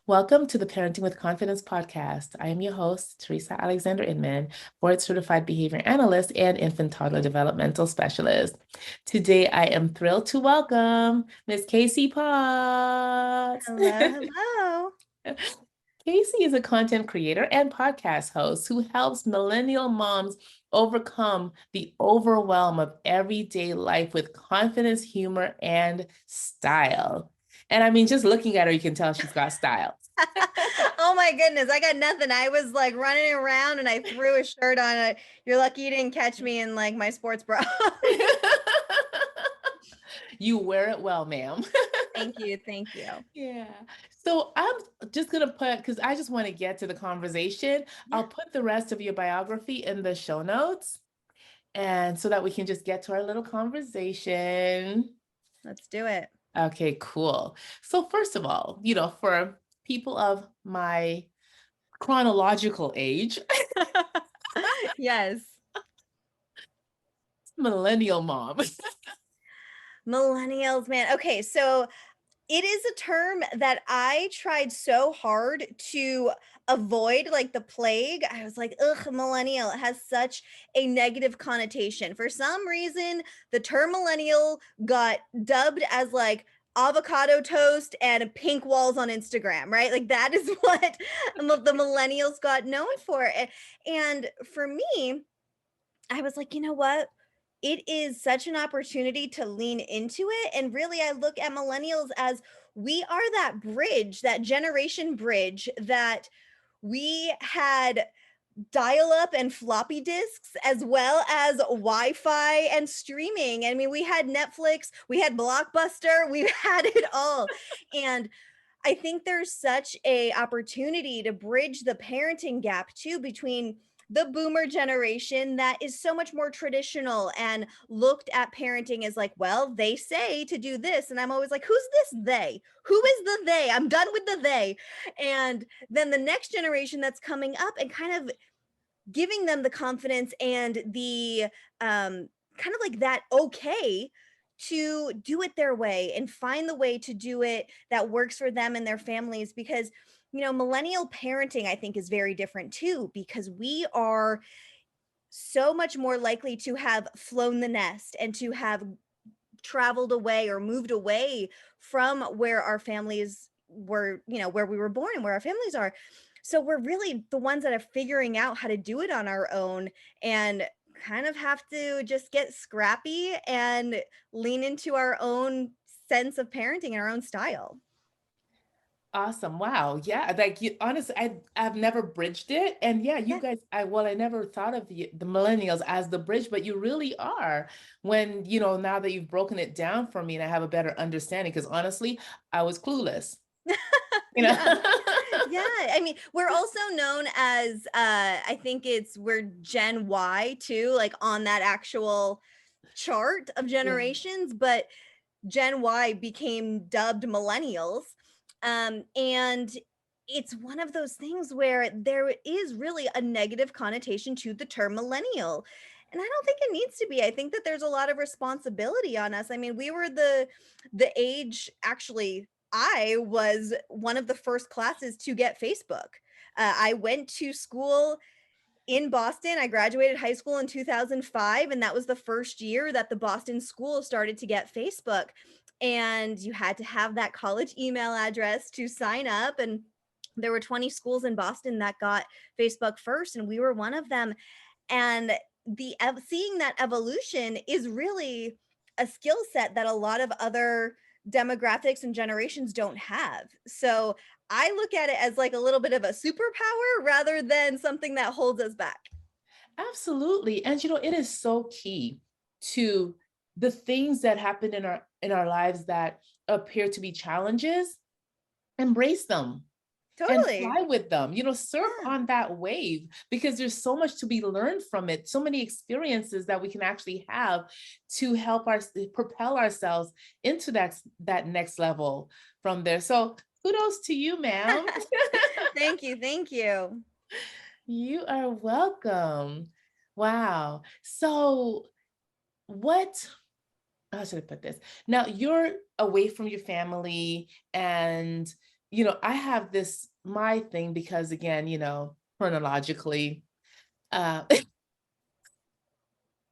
Welcome to the Parenting with Confidence podcast. I am your host, Teresa Alexander Inman, board certified behavior analyst and infant toddler developmental specialist. Today, I am thrilled to welcome Miss Kasey Potts. Hello, hello. Kasey is a content creator and podcast host who helps millennial moms overcome the overwhelm of everyday life with confidence, humor, and style. And I mean, just looking at her, you can tell she's got style. Oh my goodness, I got nothing. I was like running around and I threw a shirt on. You're lucky you didn't catch me in like my sports bra. You wear it well, ma'am. Thank you, thank you. Yeah. So I'm just going to put, because I just want to get to the conversation, Yeah. I'll put the rest of your biography in the show notes. And so that we can just get to our little conversation. Let's do it. Okay, cool. So first of all, for people of my chronological age, Yes. millennial mom. Millennials, man. Okay, so it is a term that I tried so hard to avoid like the plague. I was like, ugh, millennial. It has such a negative connotation. For some reason, the term millennial got dubbed as like avocado toast and pink walls on Instagram, right? Like that is what the millennials got known for. And for me, I was like, you know what? It is such an opportunity to lean into it. And really, I look at millennials as we are that bridge, that generation bridge that we had dial up and floppy disks as well as Wi-Fi and streaming. I mean, we had Netflix, we had Blockbuster, we had it all. And I think there's such a opportunity to bridge the parenting gap too between the boomer generation that is so much more traditional and looked at parenting as like, well, they say to do this. And I'm always like, who's this they? Who is the they? I'm done with the they. And then the next generation that's coming up and kind of giving them the confidence and the kind of like that okay to do it their way and find the way to do it that works for them and their families because millennial parenting I think is very different too because we are so much more likely to have flown the nest and to have traveled away or moved away from where our families were, where we were born and where our families are. So we're really the ones that are figuring out how to do it on our own and kind of have to just get scrappy and lean into our own sense of parenting and our own style. Awesome. Wow. Yeah. Like you honestly, I've never bridged it. And yeah, you Yeah. guys, I never thought of the millennials as the bridge, but you really are when, now that you've broken it down for me and I have a better understanding, because honestly, I was clueless, you know? Yeah. Yeah, I mean, we're also known as I think we're Gen Y too, like on that actual chart of Yeah. generations, but Gen Y became dubbed millennials. And it's one of those things where there is really a negative connotation to the term millennial. And I don't think it needs to be. I think that there's a lot of responsibility on us. I mean, we were the age actually I was one of the first classes to get Facebook. I went to school in Boston. I graduated high school in 2005, and that was the first year that the Boston school started to get Facebook. And you had to have that college email address to sign up. And there were 20 schools in Boston that got Facebook first, and we were one of them. And seeing that evolution is really a skill set that a lot of other demographics and generations don't have. So I look at it as like a little bit of a superpower rather than something that holds us back. Absolutely. And it is so key to the things that happen in our lives that appear to be challenges, embrace them and Totally. fly with them, surf Yeah. on that wave because there's so much to be learned from it, so many experiences that we can actually have to help us propel ourselves into that next level from there. So kudos to you, ma'am. Thank you. Thank you. You are welcome. Wow. So what, how should I put this? Now you're away from your family and I have my thing because again, chronologically, uh,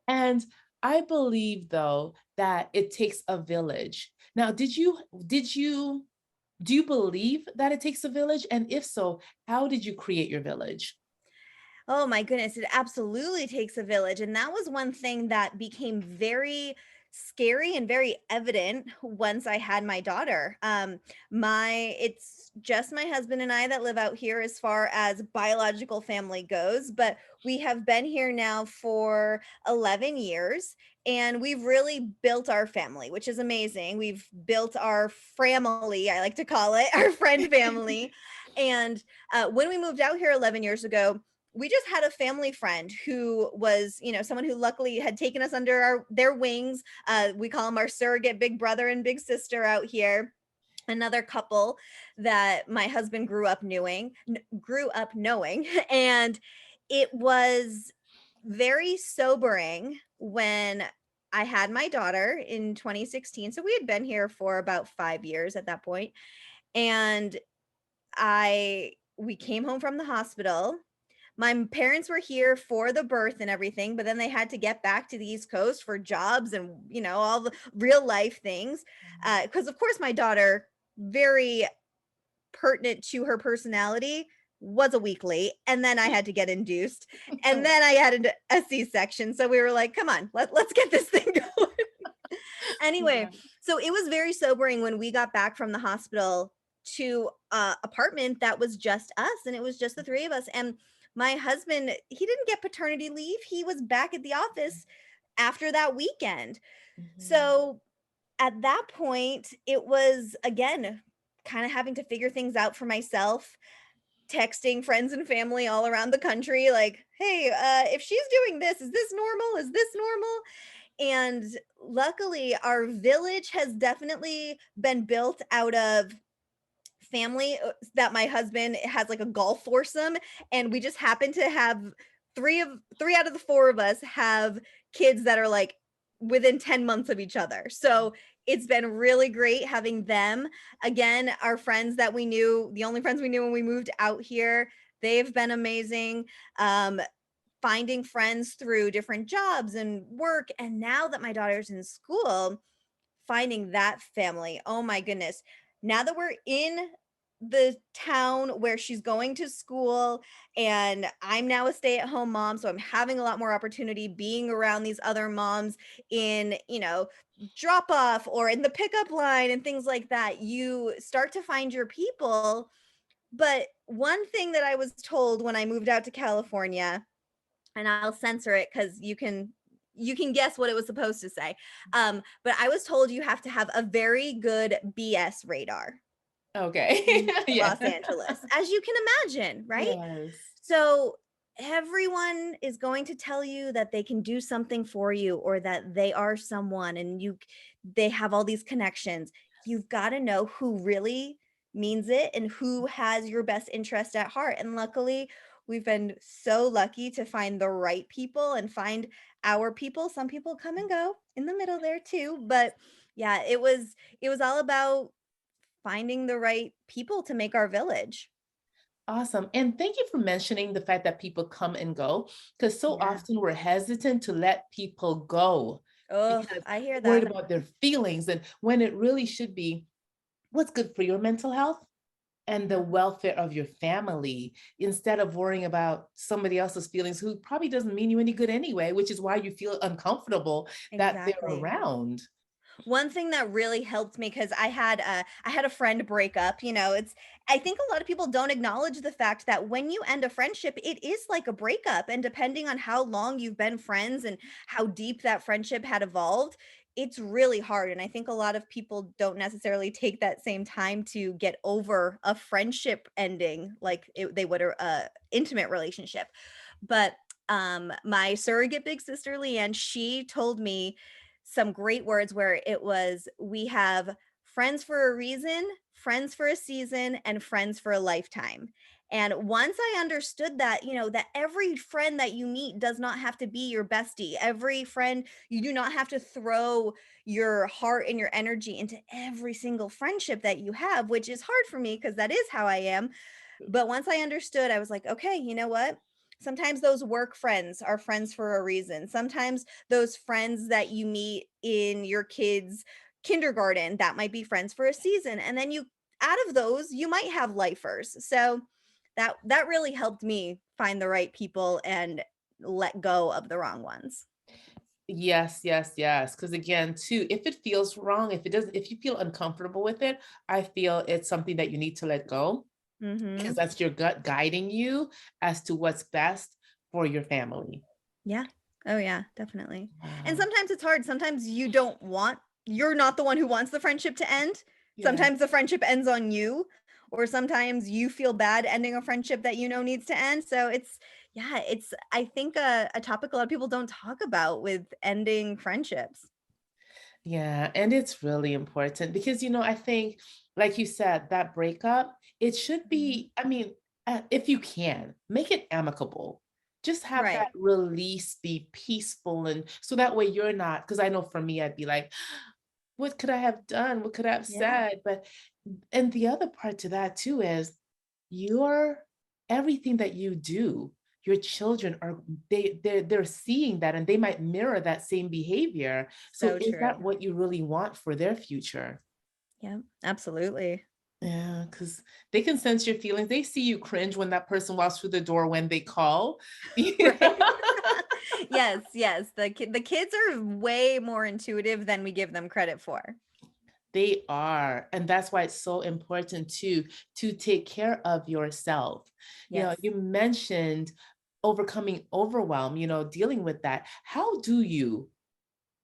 and I believe though that it takes a village. Now, do you believe that it takes a village? And if so, how did you create your village? Oh my goodness, it absolutely takes a village. And that was one thing that became very scary and very evident once I had my daughter. It's just my husband and I that live out here as far as biological family goes, but we have been here now for 11 years and we've really built our family, which is amazing. We've built our family, I like to call it, our friend family. And when we moved out here 11 years ago, we just had a family friend who was, someone who luckily had taken us under their wings. We call them our surrogate big brother and big sister out here. Another couple that my husband grew up knowing, and it was very sobering when I had my daughter in 2016. So we had been here for about 5 years at that point, and we came home from the hospital. My parents were here for the birth and everything, but then they had to get back to the East Coast for jobs and, all the real life things. Because, of course, my daughter, very pertinent to her personality, was a week late. And then I had to get induced. And then I had a C-section. So we were like, come on, let's get this thing going. Anyway, Yeah. so it was very sobering when we got back from the hospital to a apartment that was just us, and it was just the three of us. And my husband, he didn't get paternity leave. He was back at the office after that weekend. Mhm. So at that point, it was again kind of having to figure things out for myself, texting friends and family all around the country like, hey, if she's doing this, is this normal? Is this normal? And luckily, our village has definitely been built out of family that my husband has like a golf foursome, and we just happen to have three out of the four of us have kids that are like within 10 months of each other. So it's been really great having them. Again, our friends that we knew, the only friends we knew when we moved out here, they've been amazing. Um, Finding friends through different jobs and work. And now that my daughter's in school, finding that family. Oh my goodness. Now that we're in the town where she's going to school and I'm now a stay-at-home mom, so I'm having a lot more opportunity being around these other moms in, drop off or in the pickup line and things like that. You start to find your people. But one thing that I was told when I moved out to California, and I'll censor it because you can guess what it was supposed to say. But I was told you have to have a very good BS radar Okay. in Yeah. Los Angeles, as you can imagine, right? Yes. So everyone is going to tell you that they can do something for you or that they are someone and they have all these connections. You've got to know who really means it and who has your best interest at heart. And luckily, we've been so lucky to find the right people and find our people. Some people come and go in the middle there too, but yeah, it was all about finding the right people to make our village. Awesome. And thank you for mentioning the fact that people come and go, because so Yeah. often we're hesitant to let people go Oh, because I hear we're worried that. about their feelings. And when it really should be what's good for your mental health and the welfare of your family, instead of worrying about somebody else's feelings who probably doesn't mean you any good anyway, which is why you feel uncomfortable that they're Exactly. around. One thing that really helped me because I had a friend break up. It's I think a lot of people don't acknowledge the fact that when you end a friendship, it is like a breakup. And depending on how long you've been friends and how deep that friendship had evolved, it's really hard. And I think a lot of people don't necessarily take that same time to get over a friendship ending like they would a intimate relationship. But my surrogate big sister Leanne, she told me some great words where it was, we have friends for a reason, friends for a season, and friends for a lifetime. And once I understood that, that every friend that you meet does not have to be your bestie. Every friend, you do not have to throw your heart and your energy into every single friendship that you have, which is hard for me because that is how I am. But once I understood, I was like, okay, you know what? Sometimes those work friends are friends for a reason. Sometimes those friends that you meet in your kids' kindergarten, that might be friends for a season. And then you out of those, you might have lifers. So that really helped me find the right people and let go of the wrong ones. Yes, yes, yes. Because again, too, if it feels wrong, if it doesn't, if you feel uncomfortable with it, I feel it's something that you need to let go because Mhm. that's your gut guiding you as to what's best for your family. Yeah. Oh yeah, definitely. And Wow. sometimes it's hard. Sometimes you're not the one who wants the friendship to end. Yeah. Sometimes the friendship ends on you, or sometimes you feel bad ending a friendship that needs to end. So it's I think a topic a lot of people don't talk about with ending friendships. Yeah, and it's really important because, I think, like you said, that breakup, it should Mhm. be, I mean, if you can, make it amicable. Just have that Right. release be peaceful. And so that way you're not, because I know for me, I'd be like, what could I have done? What could I have Yeah. said? And the other part to that too is your everything that you do, your children are they're seeing that and they might mirror that same behavior. So So is that true. what you really want for their future? Yeah, absolutely. Yeah, because they can sense your feelings. They see you cringe when that person walks through the door when they call. Right. Yes, yes. The kids are way more intuitive than we give them credit for. They are. And that's why it's so important to take care of yourself. Yes. You mentioned overcoming overwhelm, dealing with that. How do you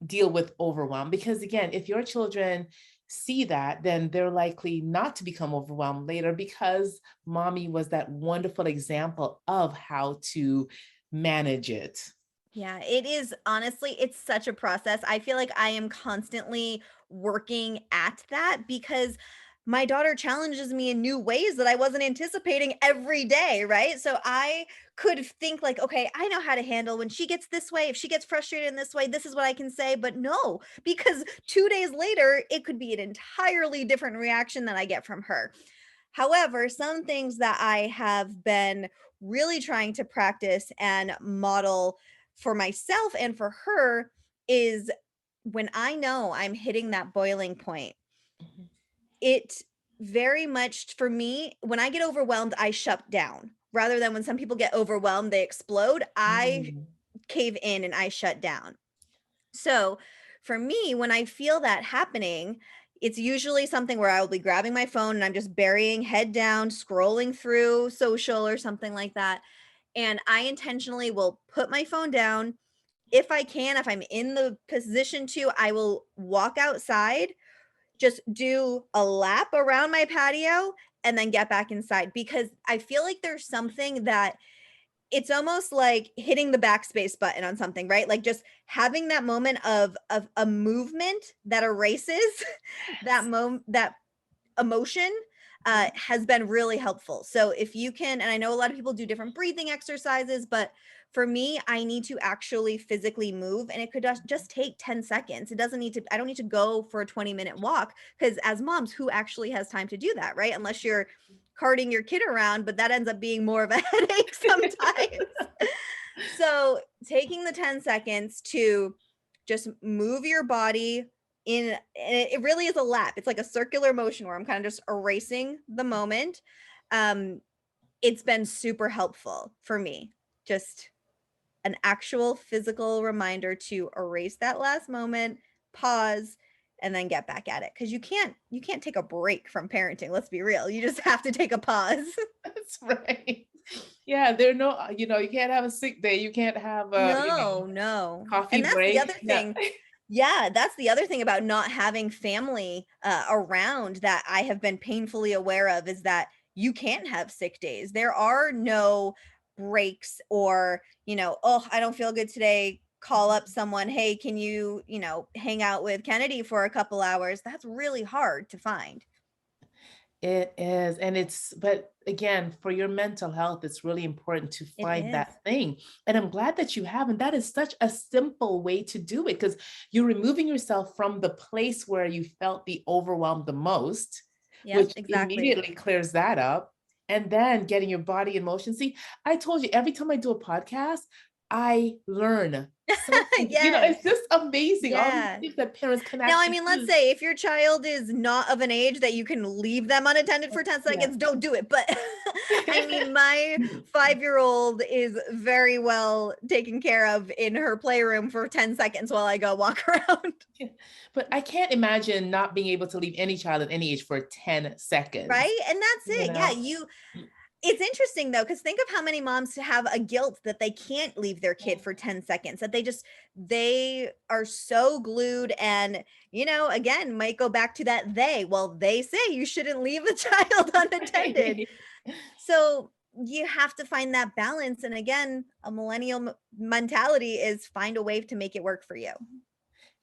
deal with overwhelm? Because again, if your children see that, then they're likely not to become overwhelmed later because mommy was that wonderful example of how to manage it. Yeah, it is honestly, it's such a process. I feel like I am constantly working at that because my daughter challenges me in new ways that I wasn't anticipating every day, right? So I could think like, okay, I know how to handle when she gets this way. If she gets frustrated in this way, this is what I can say. But no, because 2 days later, it could be an entirely different reaction that I get from her. However, some things that I have been really trying to practice and model for myself and for her is when I know I'm hitting that boiling point, Mhm. it very much for me, when I get overwhelmed, I shut down. Rather than when some people get overwhelmed, they explode, I Mm. cave in and I shut down. So for me, when I feel that happening, it's usually something where I will be grabbing my phone and I'm just burying head down, scrolling through social or something like that. And I intentionally will put my phone down. If I can, if I'm in the position to, I will walk outside, just do a lap around my patio, and then get back inside because I feel like there's something that it's almost like hitting the backspace button on something, right? Like just having that moment of a movement that erases Yes. that emotion, has been really helpful. So if you can, and I know a lot of people do different breathing exercises, but for me, I need to actually physically move, and it could just take 10 seconds. It doesn't need to, I don't need to go for a 20-minute walk because as moms, who actually has time to do that, right? Unless you're carting your kid around, but that ends up being more of a headache sometimes. So taking the 10 seconds to just move your body in, and it really is a lap. It's like a circular motion where I'm kind of just erasing the moment. Um, it's been super helpful for me. Just an actual physical reminder to erase that last moment, pause, and then get back at it. Because you can't take a break from parenting. Let's be real. You just have to take a pause. That's right. Yeah, there are no, you can't have a sick day. You can't have a, No, no. coffee And that's the other break. Yeah. thing. Yeah, that's the other thing about not having family, around that I have been painfully aware of is that you can't have sick days. There are no breaks or, "Oh, I don't feel good today." Call up someone, "Hey, can you, hang out with Kennedy for a couple hours?" That's really hard to find. It is. And but again, for your mental health, it's really important to It find is. that thing. And I'm glad that you have. And that is such a simple way to do it because you're removing yourself from the place where you felt the overwhelm the most, Yep, which exactly. immediately clears that up. And then getting your body in motion. See, I told you every time I do a podcast, I learn something, Yes. it's just amazing. All these Yeah. things that parents can Now, I actually mean, let's do. say if your child is not of an age that you can leave them unattended for 10 Yeah. seconds, don't do it. But I mean, my 5-year-old is very well taken care of in her playroom for 10 seconds while I go walk around. Yeah. But I can't imagine not being able to leave any child at any age for 10 seconds, Right? And that's you it. Yeah, know? it's interesting though, because think of how many moms have a guilt that they can't leave their kid for 10 seconds, that they are so glued and, again, might go back to that well, they say you shouldn't leave the child unattended. Right. So you have to find that balance. And again, a millennial mentality is find a way to make it work for you.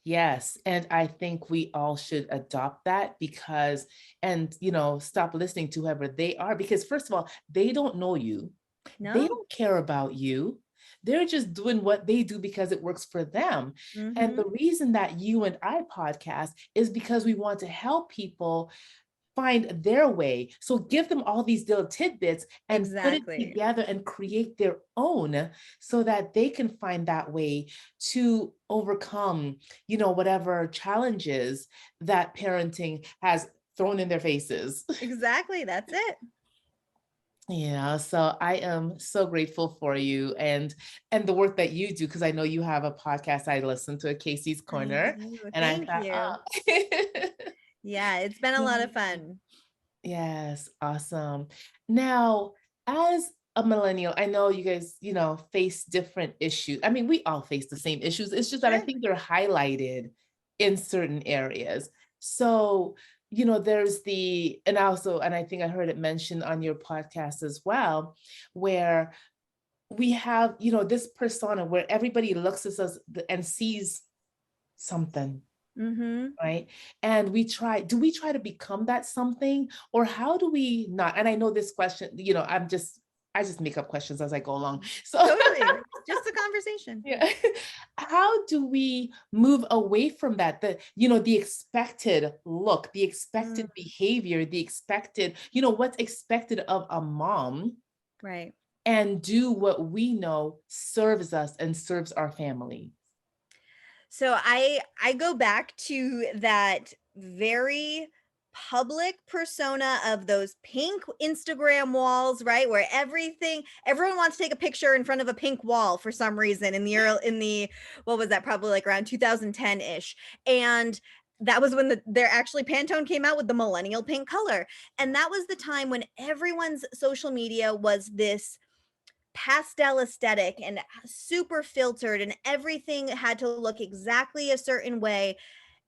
Yes. And I think we all should adopt that because, and, stop listening to whoever they are, because first of all, they don't know you. They No. don't care about you. They're just doing what they do because it works for them. And Mm-hmm. the reason that you and I podcast is because we want to help people find their way. So give them all these little tidbits and put it Exactly. together and create their own so that they can find that way to overcome, whatever challenges that parenting has thrown in their faces. Exactly. That's it. Yeah, so I am so grateful for you and the work that you do because I know you have a podcast I listen to, Kasey's I Corner, do. and I Thank thought, you. oh. Yeah, it's been a lot of fun. Yes, awesome. Now, as a millennial, I know you guys, face different issues. I mean, we all face the same issues. It's just that I Sure. think they're highlighted in certain areas. So, there's and I think I heard it mentioned on your podcast as well, where we have, this persona where everybody looks at us and sees something, Mm-hmm. right? And do we try to become that something, or how do we not? And I know this question, I just make up questions as I go along. So Totally. Just a conversation. yeah, how do we move away from that? The expected look, the Mm, expected behavior, the expected, what's expected of a mom, right. and do what we know serves us and serves our family. So I go back to that very public persona of those pink Instagram walls, right? Where everyone wants to take a picture in front of a pink wall for some reason in the what was that, probably like around 2010-ish. And that was when there actually Pantone came out with the millennial pink color. And that was the time when everyone's social media was this pastel aesthetic and super filtered, and everything had to look exactly a certain way,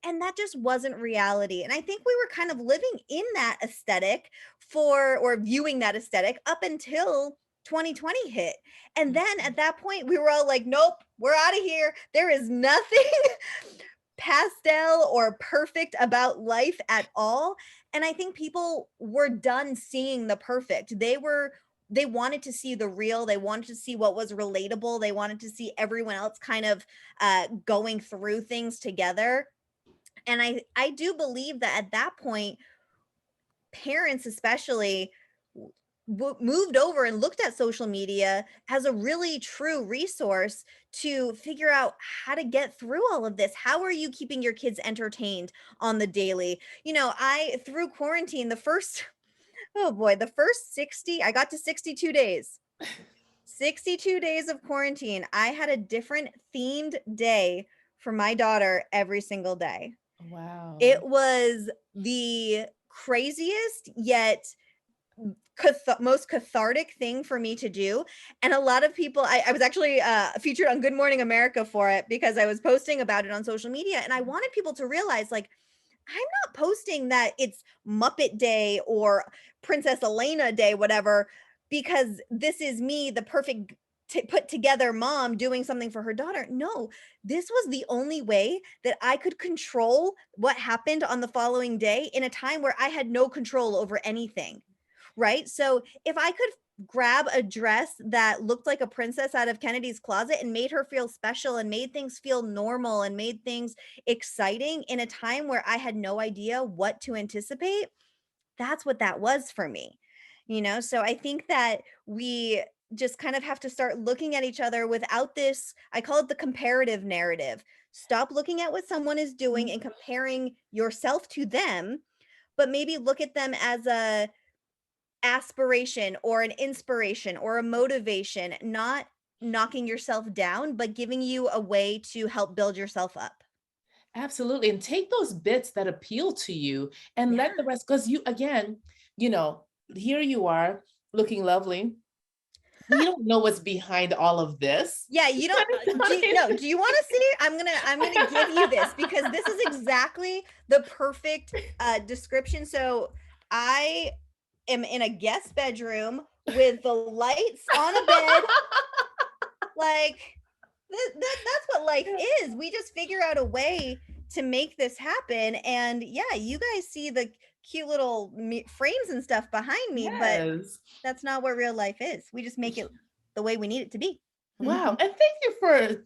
and that just wasn't reality. And I think we were kind of living in that aesthetic or viewing that aesthetic up until 2020 hit. And then at that point we were all like, nope, we're out of here. There is nothing pastel or perfect about life at all. And I think people were done seeing the perfect. They wanted to see the real, they wanted to see what was relatable, they wanted to see everyone else kind of going through things together. And I do believe that at that point, parents especially moved over and looked at social media as a really true resource to figure out how to get through all of this. How are you keeping your kids entertained on the daily? I through quarantine, the first oh boy, the first 60, I got to 62 days. 62 days of quarantine. I had a different themed day for my daughter every single day. It Wow. was the craziest yet most cathartic thing for me to do. And a lot of people, I was actually featured on Good Morning America for it because I was posting about it on social media, and I wanted people to realize, like, I'm not posting that it's Muppet Day or Princess Elena Day, whatever, because this is me, the perfect put together mom doing something for her daughter. No, this was the only way that I could control what happened on the following day in a time where I had no control over anything. Right. So if I could grab a dress that looked like a princess out of Kennedy's closet and made her feel special and made things feel normal and made things exciting in a time where I had no idea what to anticipate, that's what that was for me. So I think that we just kind of have to start looking at each other without this, I call it the comparative narrative. Stop looking at what someone is doing and comparing yourself to them, but maybe look at them as a aspiration or an inspiration or a motivation, not knocking yourself down, but giving you a way to help build yourself up. Absolutely. And take those bits that appeal to you and let the Yeah. rest, because you, again, you know, here you are looking lovely. You don't know what's behind all of this. Yeah, you don't do you want to see? I'm gonna give you this because this is exactly the perfect description. So I am in a guest bedroom with the lights on a bed. Like that's what life is. We just figure out a way to make this happen. And yeah, you guys see the cute little frames and stuff behind me, but Yes. that's not what real life is. We just make it the way we need it to be. Wow. And thank you for,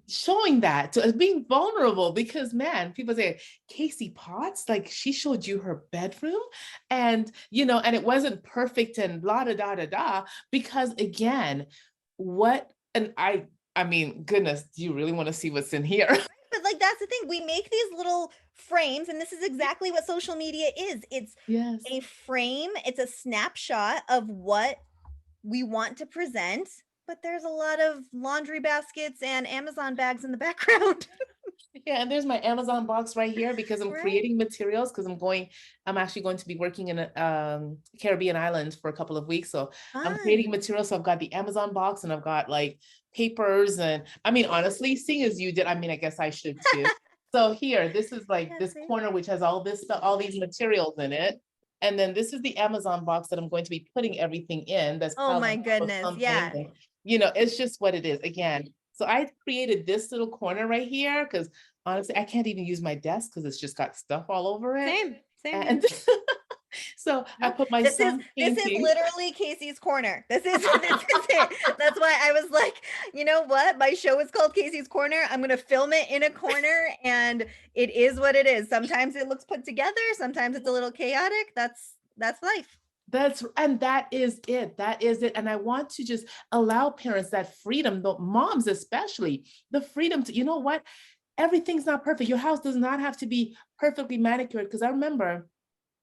showing that to being vulnerable, because man, people say Kasey Potts, like she showed you her bedroom and and it wasn't perfect and blah da da da da, because again, what and I mean, goodness, do you really want to see what's in here? But like that's the thing. We make these little frames, and this is exactly what social media is. It's Yes. a frame, it's a snapshot of what we want to present, but there's a lot of laundry baskets and Amazon bags in the background. Yeah, and there's my Amazon box right here because I'm Right? creating materials, because I'm actually going to be working in a Caribbean island for a couple of weeks. So I'm creating Fun. materials. So I've got the Amazon box and I've got like papers. And I mean, honestly, seeing as you did, I mean, I guess I should too. So here, this is like Yeah, this see? corner, which has all this stuff, all these materials in it. And then this is the Amazon box that I'm going to be putting everything in. That's Oh piled my on top of goodness. something. Yeah. And, it's just what it is. Again, so I created this little corner right here because honestly, I can't even use my desk because it's just got stuff all over it. Same here. And so I Nope. put my This is son's this is painting. literally Casey's corner. This is this is it. That's why I was like, you know what? My show is called Casey's Corner. I'm gonna film it in a corner, and it is what it is. Sometimes it looks put together, sometimes it's a little chaotic. That's life. And that is it. That is it. And I want to just allow parents that freedom, the moms especially, the freedom to, you know what? Everything's not perfect. Your house does not have to be perfectly manicured. Because I remember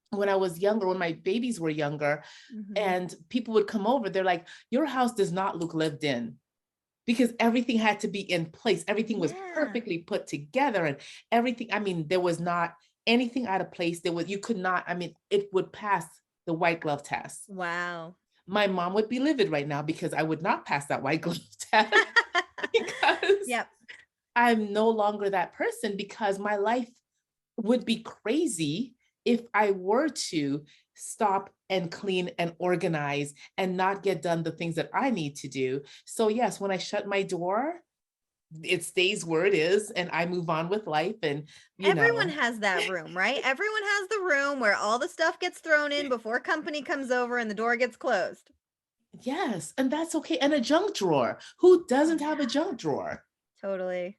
when I was younger, when my babies were younger, Mhm. and people would come over, they're like, your house does not look lived in, because everything had to be in place. Everything was Yeah. perfectly put together and everything. I mean, there was not anything out of place. You could not, I mean, it would pass the white glove test. Wow. My mom would be livid right now because I would not pass that white glove test because Yep. I'm no longer that person, because my life would be crazy if I were to stop and clean and organize and not get done the things that I need to do. So yes, when I shut my door, it stays where it is and I move on with life. And Everyone has that room, right? Everyone has the room where all the stuff gets thrown in before company comes over and the door gets closed. yes, and that's okay. And a junk drawer. Who Oh doesn't have a yeah, junk drawer? totally.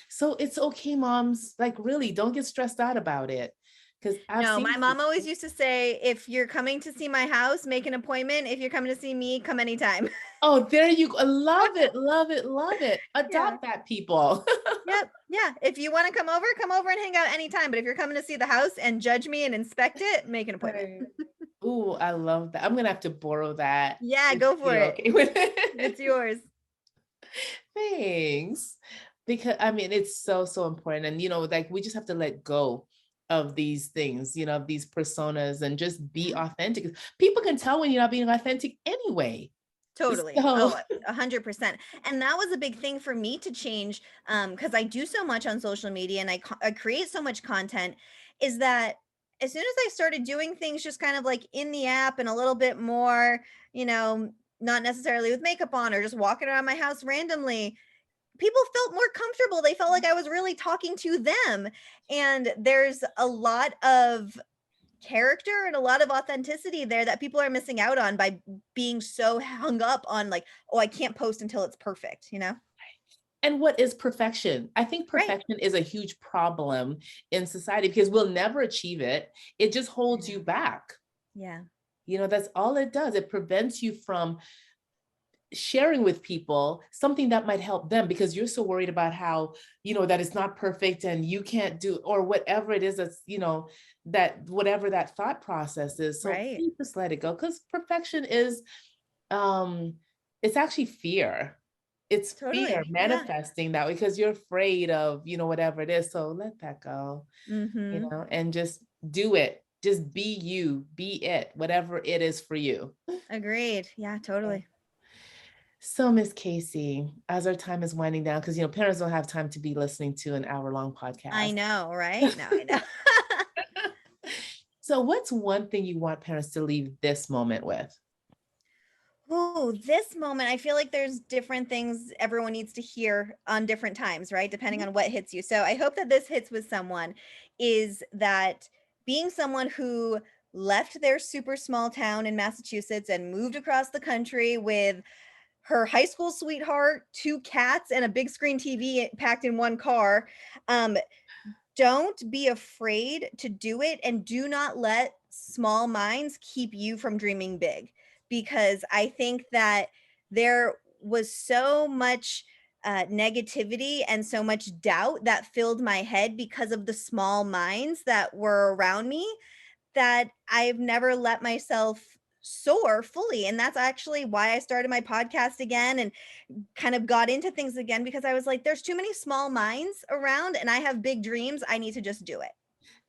So it's okay, moms, like really don't get stressed out about it, because I've No, seen my mom always used to say, if you're coming to see my house, make an appointment. If you're coming to see me, come anytime. oh, there you go. Love it, love it, love it. Yeah. Adopt that, people. Yep. Yeah. If you want to come over and hang out anytime. But if you're coming to see the house and judge me and inspect it, make an appointment. Right. Ooh, I love that. I'm gonna have to borrow that Yeah, if go for you're it. okay with It's it. yours. Thanks. Because I mean, it's so, so important. And, like we just have to let go of these things, of these personas, and just be Yeah. authentic. People can tell when you're not being authentic anyway. Totally. So, Oh, 100%. And that was a big thing for me to change, because I do so much on social media and I create so much content, is that as soon as I started doing things just kind of like in the app and a little bit more, you know, not necessarily with makeup on or just walking around my house randomly, people felt more comfortable. They felt like I was really talking to them. And there's a lot of character and a lot of authenticity there that people are missing out on by being so hung up on like, oh, I can't post until it's perfect, you know? And what is perfection? I think Right. perfection is a huge problem in society because we'll never achieve it. It just I holds you know. back. Yeah. That's all it does. It prevents you from sharing with people something that might help them because you're so worried about how, that it's not perfect and you can't do, or whatever it is that's, that whatever that thought process is. So Right. please just let it go because perfection is, um, it's actually fear. It's fear Totally. Yeah. manifesting that way because you're afraid of, whatever it is. So let that go, Mm-hmm. and just do it. Just be you, be it, whatever it is for you. Agreed. Yeah, totally. So, Miss Kasey, as our time is winding down, because parents don't have time to be listening to an hour-long I podcast. know, right? No, I know. So, what's one thing you want parents to leave this moment with? Oh, this moment, I feel like there's different things everyone needs to hear on different times, right? Depending on what hits you. So I hope that this hits with someone is that being someone who left their super small town in Massachusetts and moved across the country with her high school sweetheart, two cats, and a big screen TV packed in one car. Um, don't be afraid to do it and do not let small minds keep you from dreaming big because I think that there was so much negativity and so much doubt that filled my head because of the small minds that were around me that I've never let myself soar fully. And that's actually why I started my podcast again and kind of got into things again because I was like, there's too many small minds around and I have big dreams. I need to just do it.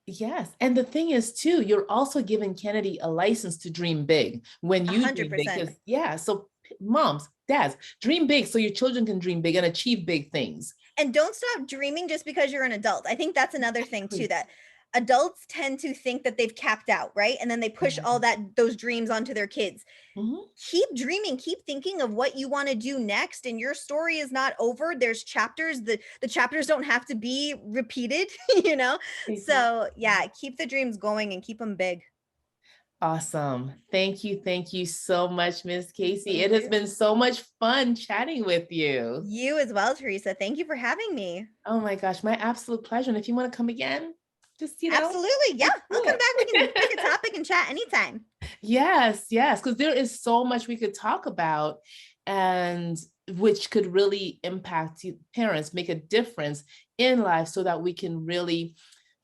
Yes. And the thing is, too, you're also giving Kennedy a license to dream big when A you hundred dream big. percent. Because, yeah, so moms, dads, dream big so your children can dream big and achieve big things. And don't stop dreaming just because you're an adult. I think that's another thing too, Exactly. that adults tend to think that they've capped out, right? And then they push all Yeah. those dreams onto their kids. Mhm. Keep dreaming, keep thinking of what you want to do next, and your story is not over. There's chapters. The chapters don't have to be repeated, you know? So, yeah, Exactly. keep the dreams going and keep them big. Awesome. Thank you. Thank you so much, Miss Kasey. It has Absolutely. been so much fun chatting with you. You as well, Teresa. Thank you for having me. Oh my gosh, my absolute pleasure. And if you want to come again, just, Absolutely. Yeah, let's I'll do come back. We can pick a it. topic and chat anytime. Yes, yes, because there is so much we could talk about and which could really impact parents, make a difference in life so that we can really,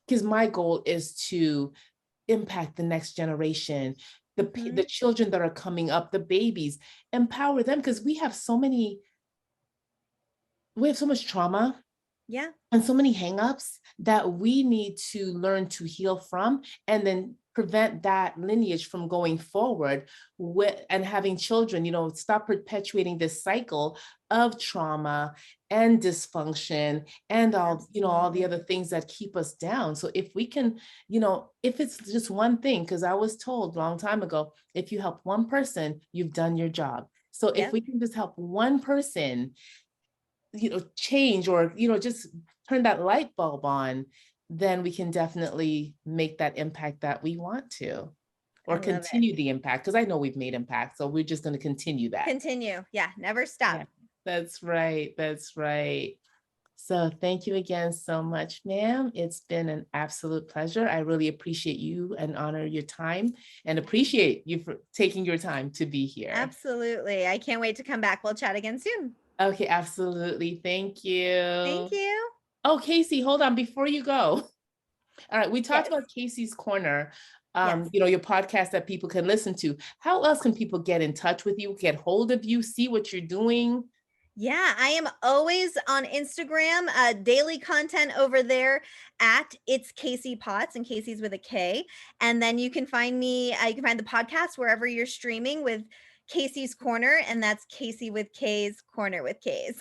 because my goal is to impact the next generation, the Mhm. children that are coming up, the babies, empower them because we have so much trauma Yeah, and so many hangups that we need to learn to heal from and then prevent that lineage from going forward with and having children, stop perpetuating this cycle of trauma and dysfunction and all the absolutely. other things that keep us down. So if we can, if it's just one thing, because I was told a long time ago, if you help one person, you've done your job. So if Yep. we can just help one person, change or, just turn that light bulb on, then we can definitely make that impact that we want to, I or love it. continue the impact. Because I know we've made impact. So we're just going to continue that. Continue. Yeah, never Yeah, stop. that's right. That's right. So thank you again so much, ma'am. It's been an absolute pleasure. I really appreciate you and honor your time and appreciate you for taking your time to be here. Absolutely. I can't wait to come back. We'll chat again soon. Okay, absolutely. Thank Thank you. you. Oh, Kasey, hold on before you go. All right, we talked Yes. about Kasey's Corner, Yes. your podcast that people can listen to. How else can people get in touch with you, get hold of you, see what you're doing? Yeah, I am always on Instagram, daily content over there at it's Kasey Potts, and Kasey's with a K. And then you can find me, you can find the podcast wherever you're streaming with Kasey's Corner, and that's Kasey with K's, Corner with K's.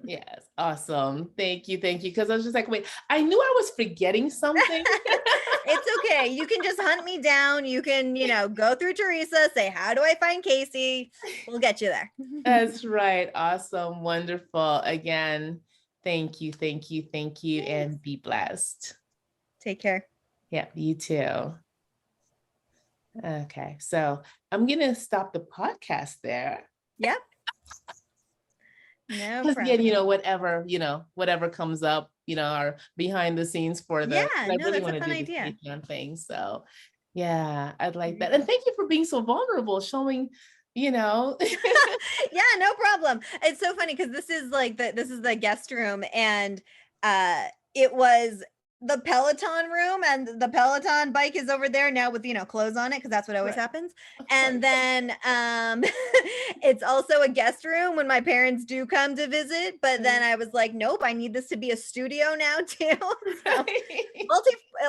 Yes, awesome. Thank you, thank you. Because I was just like, wait, I knew I was forgetting something. It's okay. You can just hunt me down. You can, go through Teresa, say, how do I find Kasey? We'll get you there. That's right. Awesome. Wonderful. Again, thank you, thank you, thank you, and be blessed. Take care. Yeah, you too. Okay, so I'm gonna stop the podcast there. Yep. No Because problem. again, whatever comes up, our behind the scenes for Yeah, I no, really that's a want to fun do this idea. Patreon thing. So yeah, I'd like Very that. And cool. thank you for being so vulnerable, showing, Yeah, no problem. It's so funny because this is the guest room, and it was the Peloton room, and the Peloton bike is over there now with clothes on it, because that's what always right, happens. of course. And then it's also a guest room when my parents do come to visit, but then I was like, nope, I need this to be a studio now too. So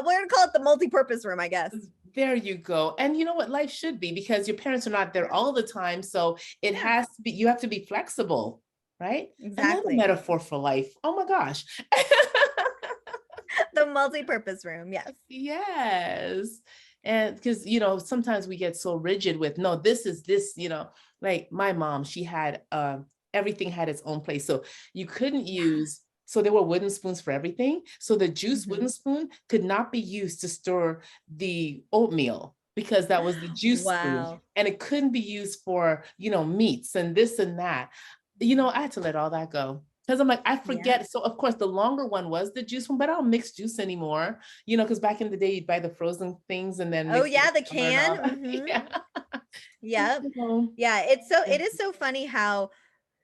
we're gonna call it the multi-purpose room, I guess. There you go. And you know what life should be, because your parents are not there all the time. So it Yeah, has to be, you have to be flexible, right? Another exactly. metaphor for life. Oh my gosh. The multi-purpose room, yes. Yes. And because, sometimes we get so rigid with, no, this is this, like my mom, she had, everything had its own place. So you couldn't use, so there were wooden spoons for everything. So the juice wooden spoon could not be used to stir the oatmeal, because that was the juice spoon. Wow. And it couldn't be used for, meats and this and that. I had to let all that go. Because I'm like, I Yeah. forget. So of course the longer one was the juice one, but I don't mix juice anymore. Because back in the day you'd buy the frozen things and then Oh mix it yeah, with the sugar and can. all that. Yeah. Yep. So, Yeah, it is so funny how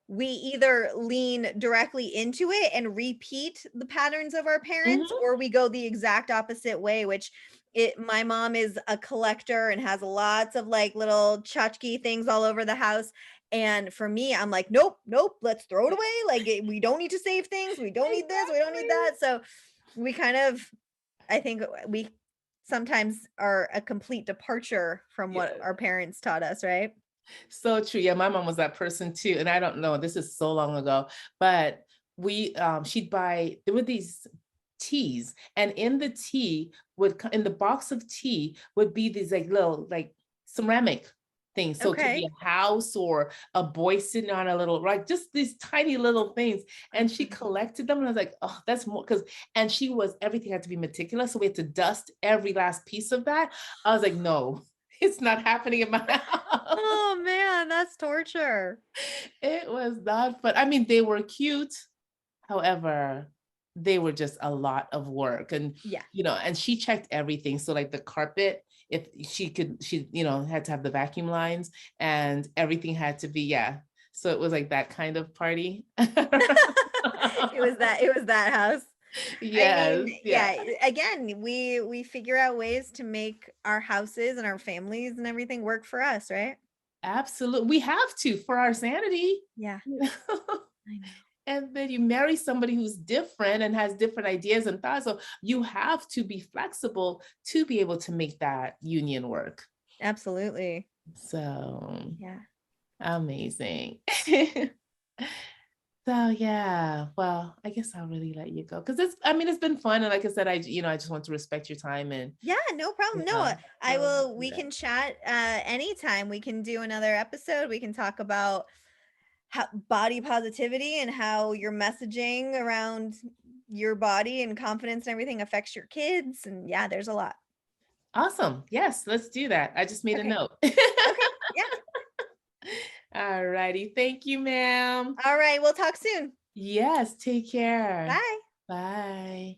we either lean directly into it and repeat the patterns of our parents, mhm. or we go the exact opposite way, which my mom is a collector and has lots of like little tchotchke things all over the house. And for me, I'm like, nope, nope, let's throw it away. Like we don't need to save things. We don't need this. We don't need Exactly. that. So we kind of, I think we sometimes are a complete departure from what Yeah. our parents taught us, right? So true. Yeah, my mom was that person too. And I don't know, this is so long ago, but she'd buy, there were these teas, and in the tea in the box of tea would be these like little like ceramic things. So it could be Okay. a house or a boy sitting on a little, right? Just these tiny little things. And she Mhm. collected them. And I was like, oh, that's more, and everything had to be meticulous. So we had to dust every last piece of that. I was like, no, it's not happening in my house. Oh man, that's torture. It was not fun. I mean, they were cute. However, they were just a lot of work. And, Yeah. and she checked everything. So like the carpet, if she, had to have the vacuum lines, and everything had to be, yeah. So it was like that kind of party. It was that house. I Yes, mean, yeah. yeah, again, we figure out ways to make our houses and our families and everything work for us, right? Absolutely. We have to for our sanity. Yeah, You know? I know. And then you marry somebody who's different and has different ideas and thoughts. So you have to be flexible to be able to make that union work. Absolutely. So Yeah. amazing. So yeah, well, I guess I'll really let you go, because it's been fun. And like I said, I just want to respect your time and Yeah, no problem. No, I so will we yeah. can chat anytime. We can do another episode. We can talk about how body positivity and how your messaging around your body and confidence and everything affects your kids. And yeah, there's a lot. Awesome. Yes, let's do that. I just made a Okay. note. Okay. Yeah. All righty. Thank you, ma'am. All right. We'll talk soon. Yes, take care. Bye. Bye.